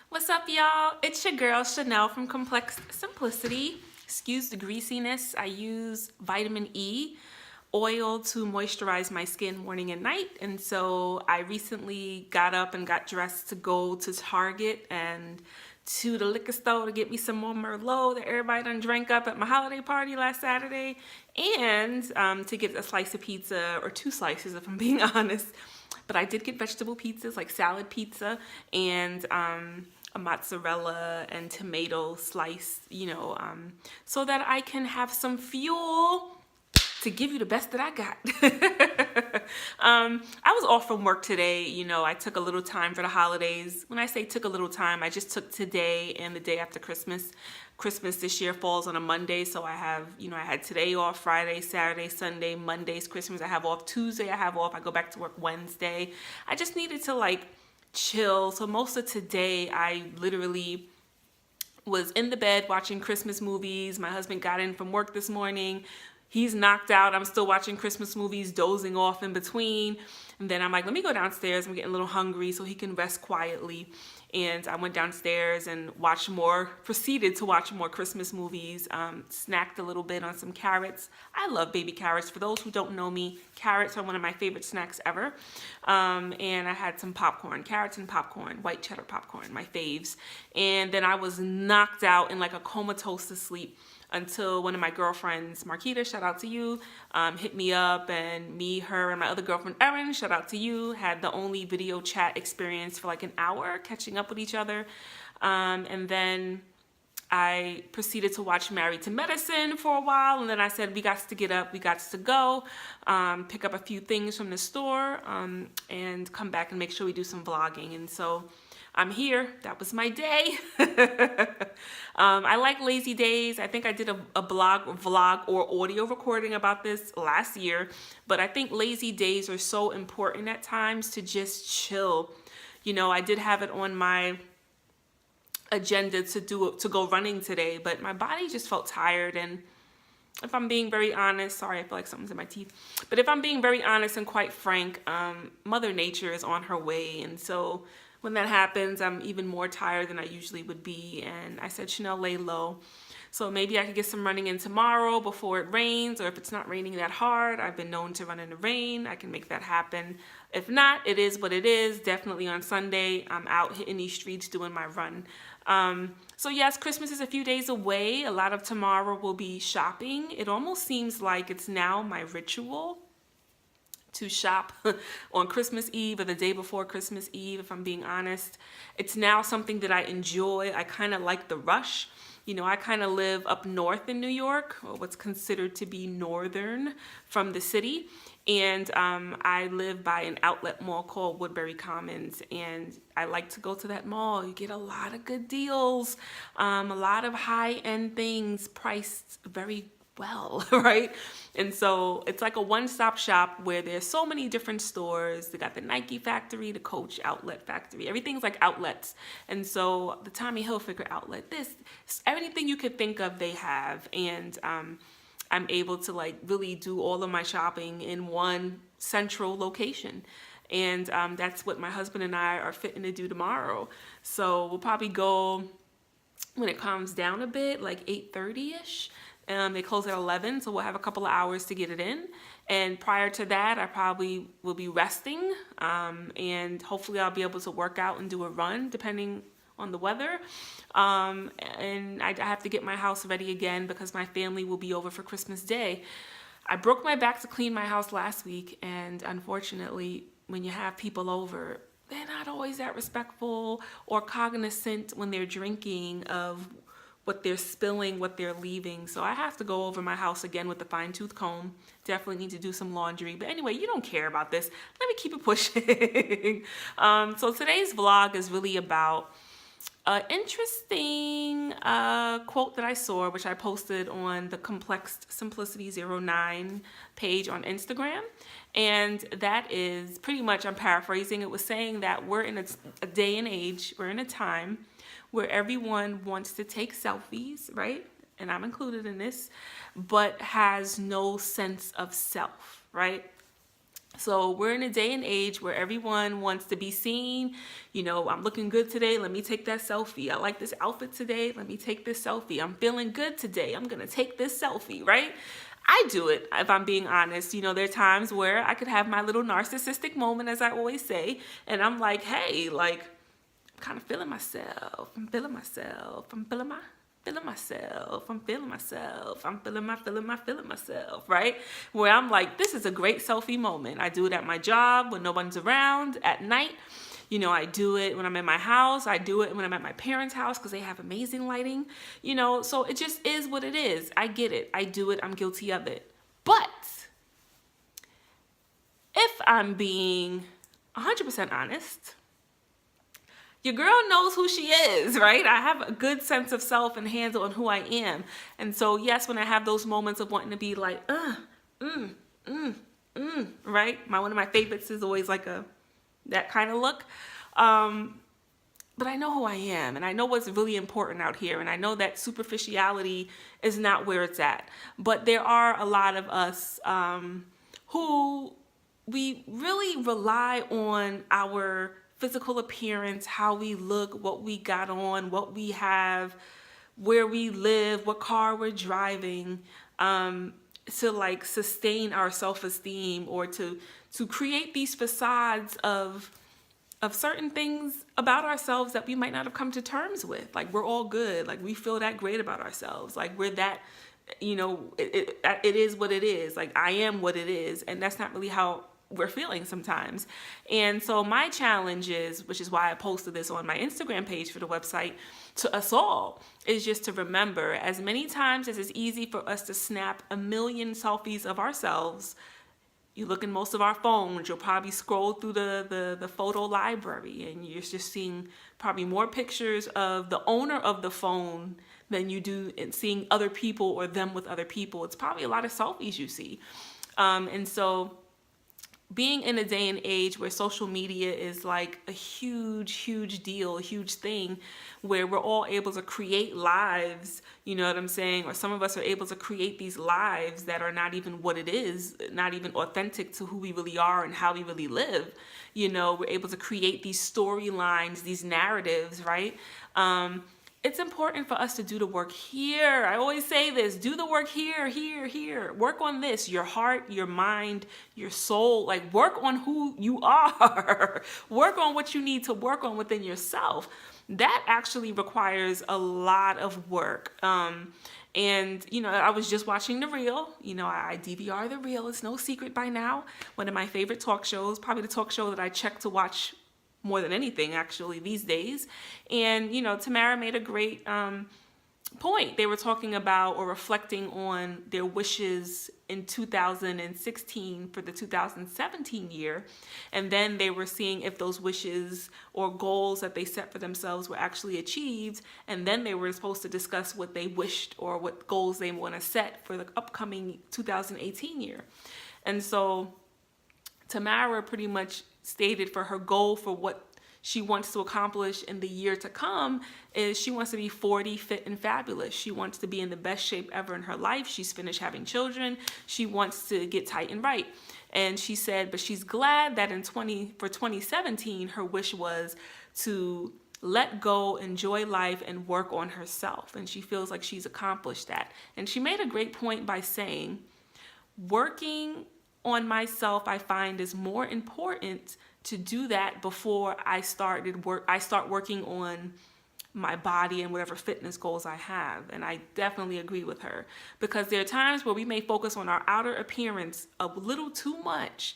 What's up, y'all? It's your girl Chanel from Complex Simplicity. Excuse the greasiness. I use vitamin E oil to moisturize my skin morning and night. And so I recently got up and got dressed to go to Target and to the liquor store to get me some more Merlot that everybody done drank up at my holiday party last Saturday, and to get a slice of pizza, or two slices if I'm being honest. But I did get vegetable pizzas, like salad pizza, and a mozzarella and tomato slice, so that I can have some fuel to give you the best that I got. I was off from work today. I took a little time for the holidays. When I say took a little time, I just took today and the day after Christmas. Christmas this year falls on a Monday, so I had today off, Friday, Saturday, Sunday, Monday's Christmas. I have off Tuesday. I have off. I go back to work Wednesday. I just needed to chill. So most of today, I literally was in the bed watching Christmas movies. My husband got in from work this morning. He's knocked out. I'm still watching Christmas movies, dozing off in between. And then I'm like, let me go downstairs. I'm getting a little hungry so he can rest quietly. And I went downstairs and proceeded to watch more Christmas movies, snacked a little bit on some carrots. I love baby carrots. For those who don't know me, carrots are one of my favorite snacks ever. And I had some popcorn, carrots and popcorn, white cheddar popcorn, my faves. And then I was knocked out in like a comatose to sleep until one of my girlfriends, Marquita, shout out to you, hit me up, and me, her, and my other girlfriend, Erin, shout out to you, had the only video chat experience for like an hour, catching up with each other. And then I proceeded to watch Married to Medicine for a while, and then I said, we got to get up, we got to go, pick up a few things from the store, and come back and make sure we do some vlogging. And so I'm here. That was my day. I like lazy days. I think I did a vlog or audio recording about this last year, but I think lazy days are so important at times to just chill. I did have it on my agenda to go running today, but my body just felt tired. And if I'm being very honest, sorry, I feel like something's in my teeth, but if I'm being very honest and quite frank, Mother Nature is on her way. And so when that happens, I'm even more tired than I usually would be. And I said, Chanel, lay low. So maybe I could get some running in tomorrow before it rains, or if it's not raining that hard. I've been known to run in the rain. I can make that happen. If not, it is what it is. Definitely on Sunday, I'm out hitting these streets doing my run. So yes, Christmas is a few days away. A lot of tomorrow will be shopping. It almost seems like it's now my ritual to shop on Christmas Eve or the day before Christmas Eve, if I'm being honest. It's now something that I enjoy. I kind of like the rush. I kind of live up north in New York, or what's considered to be northern from the city. And I live by an outlet mall called Woodbury Commons, and I like to go to that mall. You get a lot of good deals, a lot of high-end things priced very well, right? And so it's like a one-stop shop where there's so many different stores. They got the Nike factory, the Coach outlet factory. Everything's like outlets. And so the Tommy Hilfiger outlet, everything you could think of, they have. And I'm able to really do all of my shopping in one central location. And that's what my husband and I are fitting to do tomorrow. So we'll probably go when it calms down a bit, like 8:30ish. They close at 11, so we'll have a couple of hours to get it in. And prior to that, I probably will be resting, and hopefully I'll be able to work out and do a run, depending on the weather. And I have to get my house ready again because my family will be over for Christmas Day. I broke my back to clean my house last week, and unfortunately, when you have people over, they're not always that respectful or cognizant when they're drinking of what they're spilling, what they're leaving. So I have to go over my house again with a fine-tooth comb. Definitely need to do some laundry. But anyway, you don't care about this. Let me keep it pushing. So today's vlog is really about an interesting quote that I saw, which I posted on the Complex Simplicity 09 page on Instagram. And that is pretty much, I'm paraphrasing, it was saying that we're in a day and age, we're in a time where everyone wants to take selfies, right? And I'm included in this, but has no sense of self, right? So we're in a day and age where everyone wants to be seen. You know, I'm looking good today. Let me take that selfie. I like this outfit today. Let me take this selfie. I'm feeling good today. I'm going to take this selfie, right? I do it, if I'm being honest. You know, there are times where I could have my little narcissistic moment, as I always say, and I'm like, hey, like, I'm kind of feeling myself. I'm feeling myself. I'm feeling myself. I'm feeling myself. I'm feeling myself, right? Where I'm like, this is a great selfie moment. I do it at my job when no one's around at night. You know, I do it when I'm in my house. I do it when I'm at my parents' house because they have amazing lighting. You know, so it just is what it is. I get it. I do it. I'm guilty of it. But if I'm being 100% honest, your girl knows who she is, right? I have a good sense of self and handle on who I am. And so, yes, when I have those moments of wanting to be like, right? One of my favorites is always like that kind of look. But I know who I am, and I know what's really important out here, and I know that superficiality is not where it's at. But there are a lot of us who we really rely on our physical appearance, how we look, what we got on, what we have, where we live, what car we're driving, to like sustain our self-esteem, or to create these facades of certain things about ourselves that we might not have come to terms with. Like, we're all good. Like, we feel that great about ourselves. Like, we're that, you know, it is what it is. Like, I am what it is. And that's not really how we're feeling sometimes. And so my challenge is, which is why I posted this on my Instagram page for the website, to us all, is just to remember, as many times as it's easy for us to snap a million selfies of ourselves, you look in most of our phones, you'll probably scroll through the photo library, and you're just seeing probably more pictures of the owner of the phone than you do in seeing other people or them with other people. It's probably a lot of selfies you see. And so being in a day and age where social media is like a huge deal, a huge thing, where we're all able to create lives, you know what I'm saying? Or some of us are able to create these lives that are not even what it is, not even authentic to who we really are and how we really live. You know, we're able to create these storylines, these narratives, right? It's important for us to do the work here. I always say this, do the work here. Work on this, your heart, your mind, your soul. Like, work on who you are. Work on what you need to work on within yourself. That actually requires a lot of work. And, you know, I was just watching The Real. You know, I DVR The Real. It's no secret by now. One of my favorite talk shows, probably the talk show that I check to watch more than anything actually these days. And, you know, Tamara made a great point. They were talking about or reflecting on their wishes in 2016 for the 2017 year. And then they were seeing if those wishes or goals that they set for themselves were actually achieved. And then they were supposed to discuss what they wished or what goals they want to set for the upcoming 2018 year. And so Tamara pretty much stated for her goal for what she wants to accomplish in the year to come is she wants to be 40, fit, and fabulous. She wants to be in the best shape ever in her life. She's finished having children. She wants to get tight and right. And she said, but she's glad that for 2017, her wish was to let go, enjoy life, and work on herself. And she feels like she's accomplished that. And she made a great point by saying, working on myself, I find, is more important to do that before I start working on my body and whatever fitness goals I have. And I definitely agree with her, because there are times where we may focus on our outer appearance a little too much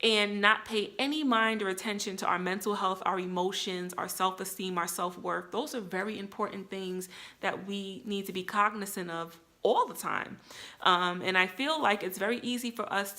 and not pay any mind or attention to our mental health, our emotions, our self-esteem, our self-worth. Those are very important things that we need to be cognizant of all the time. And I feel like it's very easy for us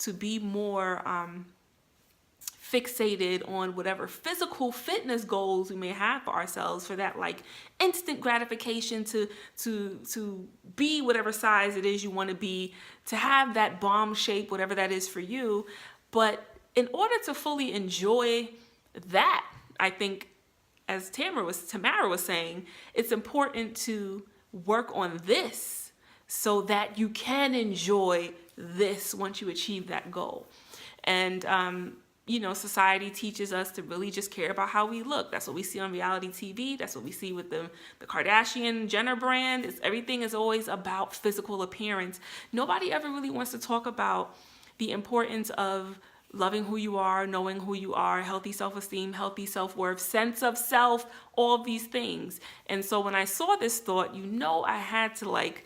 to be more fixated on whatever physical fitness goals we may have for ourselves, for that like instant gratification to be whatever size it is you want to be, to have that bomb shape, whatever that is for you. But in order to fully enjoy that, I think, as Tamara was saying, it's important to work on this so that you can enjoy this once you achieve that goal. And, you know, society teaches us to really just care about how we look. That's what we see on reality TV. That's what we see with the Kardashian Jenner brand. Everything is always about physical appearance. Nobody ever really wants to talk about the importance of loving who you are, knowing who you are, healthy self-esteem, healthy self-worth, sense of self, all of these things. And so when I saw this thought, you know, I had to like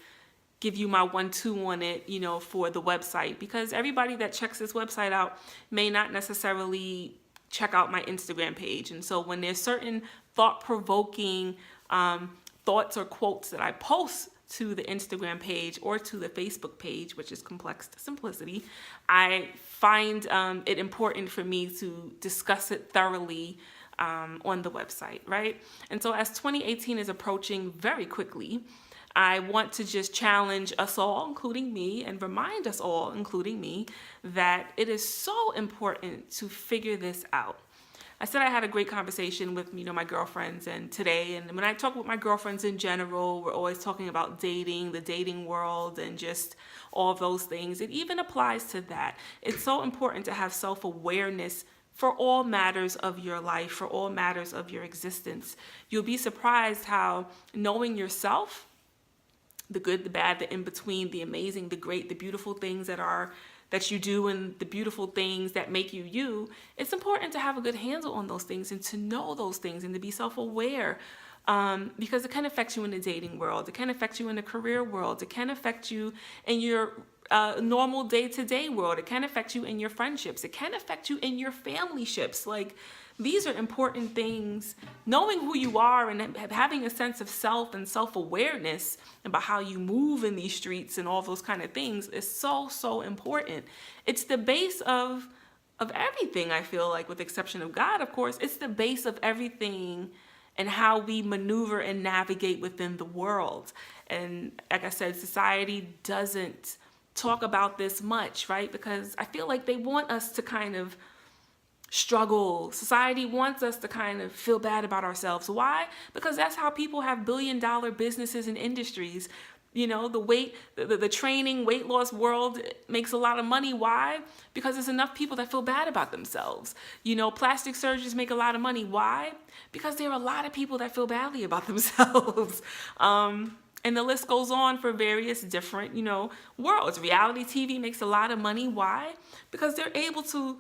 give you my 1-2 on it, you know, for the website, because everybody that checks this website out may not necessarily check out my Instagram page. And so when there's certain thought-provoking thoughts or quotes that I post to the Instagram page or to the Facebook page, which is Complex Simplicity, I find it important for me to discuss it thoroughly on the website, right? And so as 2018 is approaching very quickly, I want to just challenge us all, including me, and remind us all, including me, that it is so important to figure this out. I said I had a great conversation with, you know, my girlfriends and today, and when I talk with my girlfriends in general, we're always talking about dating, the dating world, and just all of those things. It even applies to that. It's so important to have self-awareness for all matters of your life, for all matters of your existence. You'll be surprised how knowing yourself, the good, the bad, the in-between, the amazing, the great, the beautiful things that you do and the beautiful things that make you you, it's important to have a good handle on those things and to know those things and to be self-aware, because it can affect you in the dating world. It can affect you in the career world. It can affect you in your normal day-to-day world. It can affect you in your friendships. It can affect you in your family ships. Like, these are important things. Knowing who you are and having a sense of self and self-awareness about how you move in these streets and all those kind of things is so, so important. It's the base of everything, I feel like, with the exception of God, of course. It's the base of everything and how we maneuver and navigate within the world. And like I said, society doesn't talk about this much, right? Because I feel like they want us to kind of struggle. Society wants us to kind of feel bad about ourselves. Why? Because that's how people have billion-dollar businesses and industries. You know, the training, weight loss world makes a lot of money. Why? Because there's enough people that feel bad about themselves. You know, plastic surgeons make a lot of money. Why? Because there are a lot of people that feel badly about themselves. And the list goes on for various different, you know, worlds. Reality TV makes a lot of money. Why? Because they're able to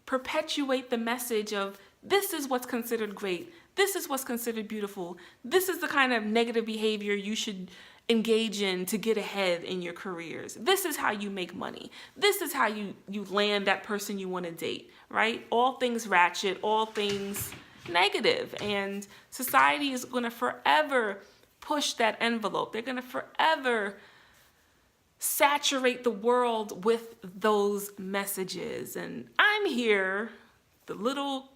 perpetuate the message of this is what's considered great. This is what's considered beautiful. This is the kind of negative behavior you should engage in to get ahead in your careers. This is how you make money. This is how you land that person you want to date, right? All things ratchet, all things negative. And society is going to forever push that envelope. They're going to forever saturate the world with those messages. And I'm here, the little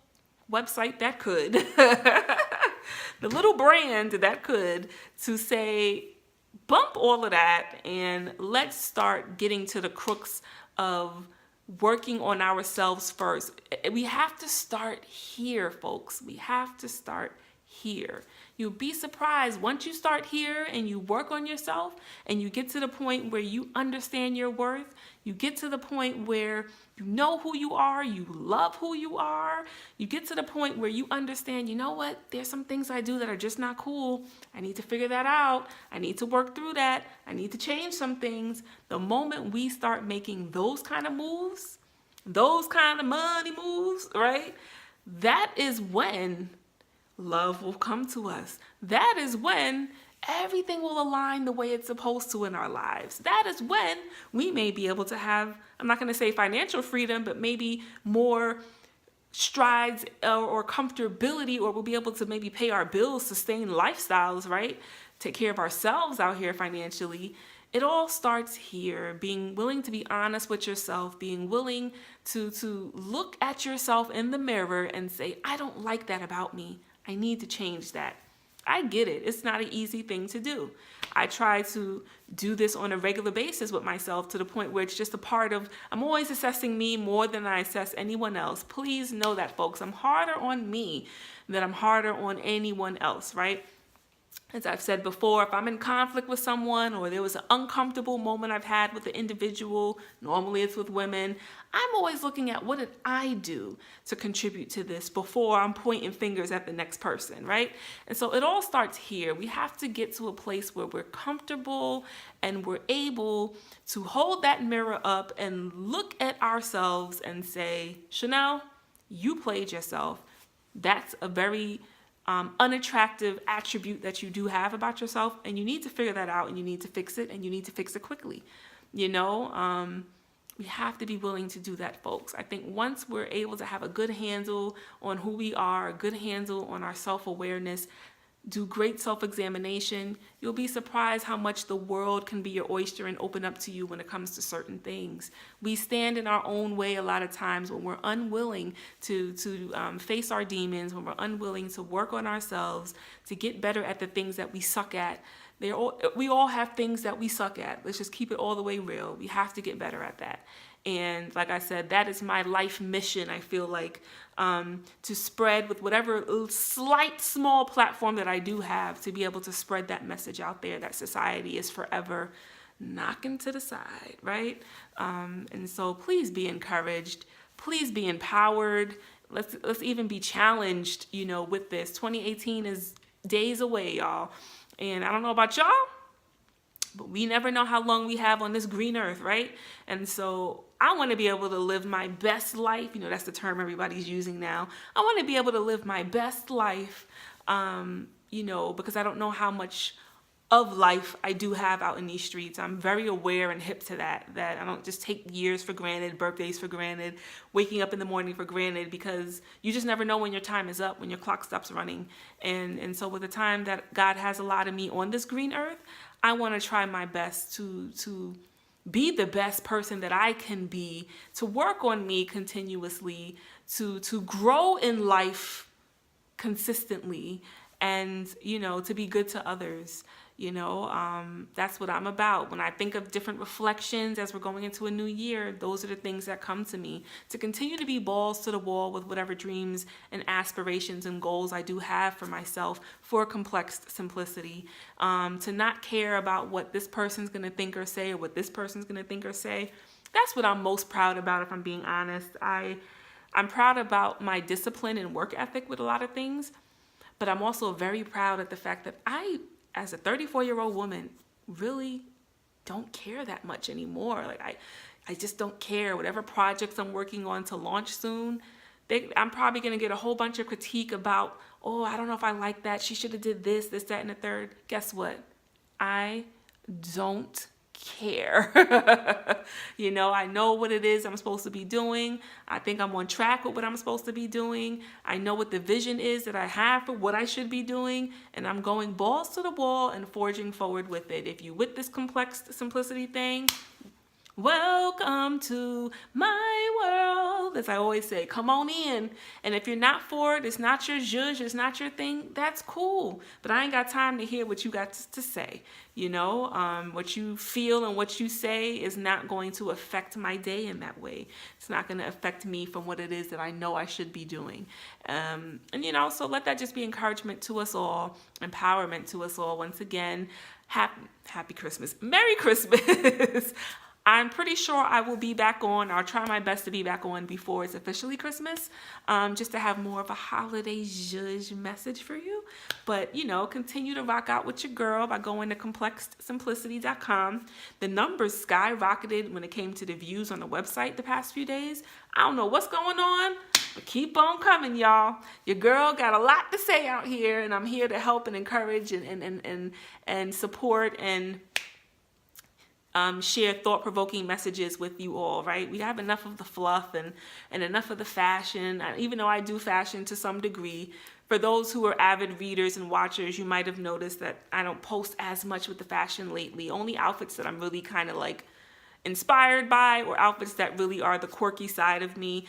website that could, the little brand that could, to say, bump all of that and let's start getting to the crux of working on ourselves first. We have to start here, folks. We have to start here. You'll be surprised once you start here and you work on yourself and you get to the point where you understand your worth, you get to the point where you know who you are, you love who you are, you get to the point where you understand, you know what, there's some things I do that are just not cool. I need to figure that out. I need to work through that. I need to change some things. The moment we start making those kind of moves, those kind of money moves, right? That is when love will come to us. That is when everything will align the way it's supposed to in our lives. That is when we may be able to have, I'm not going to say financial freedom, but maybe more strides or comfortability, or we'll be able to maybe pay our bills, sustain lifestyles, right? Take care of ourselves out here financially. It all starts here, being willing to be honest with yourself, being willing to look at yourself in the mirror and say, I don't like that about me. I need to change that. I get it. It's not an easy thing to do. I try to do this on a regular basis with myself to the point where it's just a part of, I'm always assessing me more than I assess anyone else. Please know that, folks. I'm harder on me than I'm harder on anyone else, right? As I've said before, if I'm in conflict with someone or there was an uncomfortable moment I've had with an individual, normally it's with women, I'm always looking at what did I do to contribute to this before I'm pointing fingers at the next person, right? And so it all starts here. We have to get to a place where we're comfortable and we're able to hold that mirror up and look at ourselves and say, Chanel, you played yourself. That's a very unattractive attribute that you do have about yourself, and you need to figure that out, and you need to fix it, and you need to fix it quickly. You know, we have to be willing to do that, folks. I think once we're able to have a good handle on who we are, a good handle on our self-awareness, do great self-examination, you'll be surprised how much the world can be your oyster and open up to you when it comes to certain things. We stand in our own way a lot of times when we're unwilling to face our demons, when we're unwilling to work on ourselves, to get better at the things that we suck at. We all have things that we suck at. Let's just keep it all the way real. We have to get better at that. And like I said, that is my life mission, I feel like, to spread with whatever slight, small platform that I do have, to be able to spread that message out there that society is forever knocking to the side, right? And so please be encouraged. Please be empowered. Let's even be challenged, you know, with this. 2018 is days away, y'all. And I don't know about y'all, but we never know how long we have on this green earth, right? And so I want to be able to live my best life. You know, that's the term everybody's using now. I want to be able to live my best life, you know, because I don't know how much of life I do have out in these streets. I'm very aware and hip to that I don't just take years for granted, birthdays for granted, waking up in the morning for granted, because you just never know when your time is up, when your clock stops running. And so with the time that God has allotted me on this green earth, I want to try my best to be the best person that I can be, to work on me continuously, to grow in life consistently, and, you know, to be good to others. You know, that's what I'm about. When I think of different reflections as we're going into a new year, those are the things that come to me. To continue to be balls to the wall with whatever dreams and aspirations and goals I do have for myself, for complex simplicity. To not care about what this person's going to think or say, or what this person's going to think or say. That's what I'm most proud about, if I'm being honest. I'm proud about my discipline and work ethic with a lot of things, but I'm also very proud at the fact that I, as a 34-year-old woman, really don't care that much anymore. Like I just don't care. Whatever projects I'm working on to launch soon, I'm probably going to get a whole bunch of critique about, oh, I don't know if I like that. She should have did this, that, and the third. Guess what? I don't care. You know, I know what it is I'm supposed to be doing. I think I'm on track with what I'm supposed to be doing. I know what the vision is that I have for what I should be doing, and I'm going balls to the wall and forging forward with it. If you with this complex simplicity thing, welcome to my world. As I always say, come on in. And if you're not for it, it's not your zhuzh, it's not your thing, that's cool. But I ain't got time to hear what you got to say. You know, what you feel and what you say is not going to affect my day in that way. It's not going to affect me from what it is that I know I should be doing. And, you know, so let that just be encouragement to us all, empowerment to us all. Once again, happy Christmas. Merry Christmas. I'm pretty sure I will be back on. I'll try my best to be back on before it's officially Christmas, just to have more of a holiday zhuzh message for you. But, you know, continue to rock out with your girl by going to complexsimplicity.com. The numbers skyrocketed when it came to the views on the website the past few days. I don't know what's going on, but keep on coming, y'all. Your girl got a lot to say out here, and I'm here to help and encourage and support and share thought-provoking messages with you all, right? We have enough of the fluff and enough of the fashion, even though I do fashion to some degree. For those who are avid readers and watchers, you might have noticed that I don't post as much with the fashion lately. Only outfits that I'm really kind of like inspired by, or outfits that really are the quirky side of me.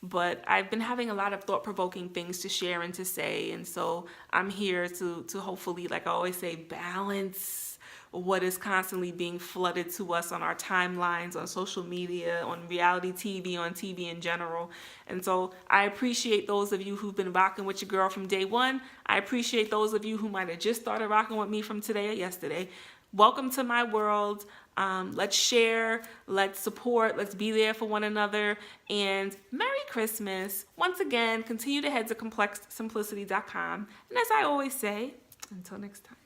But I've been having a lot of thought-provoking things to share and to say, and so I'm here to hopefully, like I always say, balance what is constantly being flooded to us on our timelines, on social media, on reality TV, on TV in general. And so I appreciate those of you who've been rocking with your girl from day one. I appreciate those of you who might have just started rocking with me from today or yesterday. Welcome to my world. Let's share, let's support, let's be there for one another, and Merry Christmas. Once again, continue to head to complexsimplicity.com. And as I always say, until next time.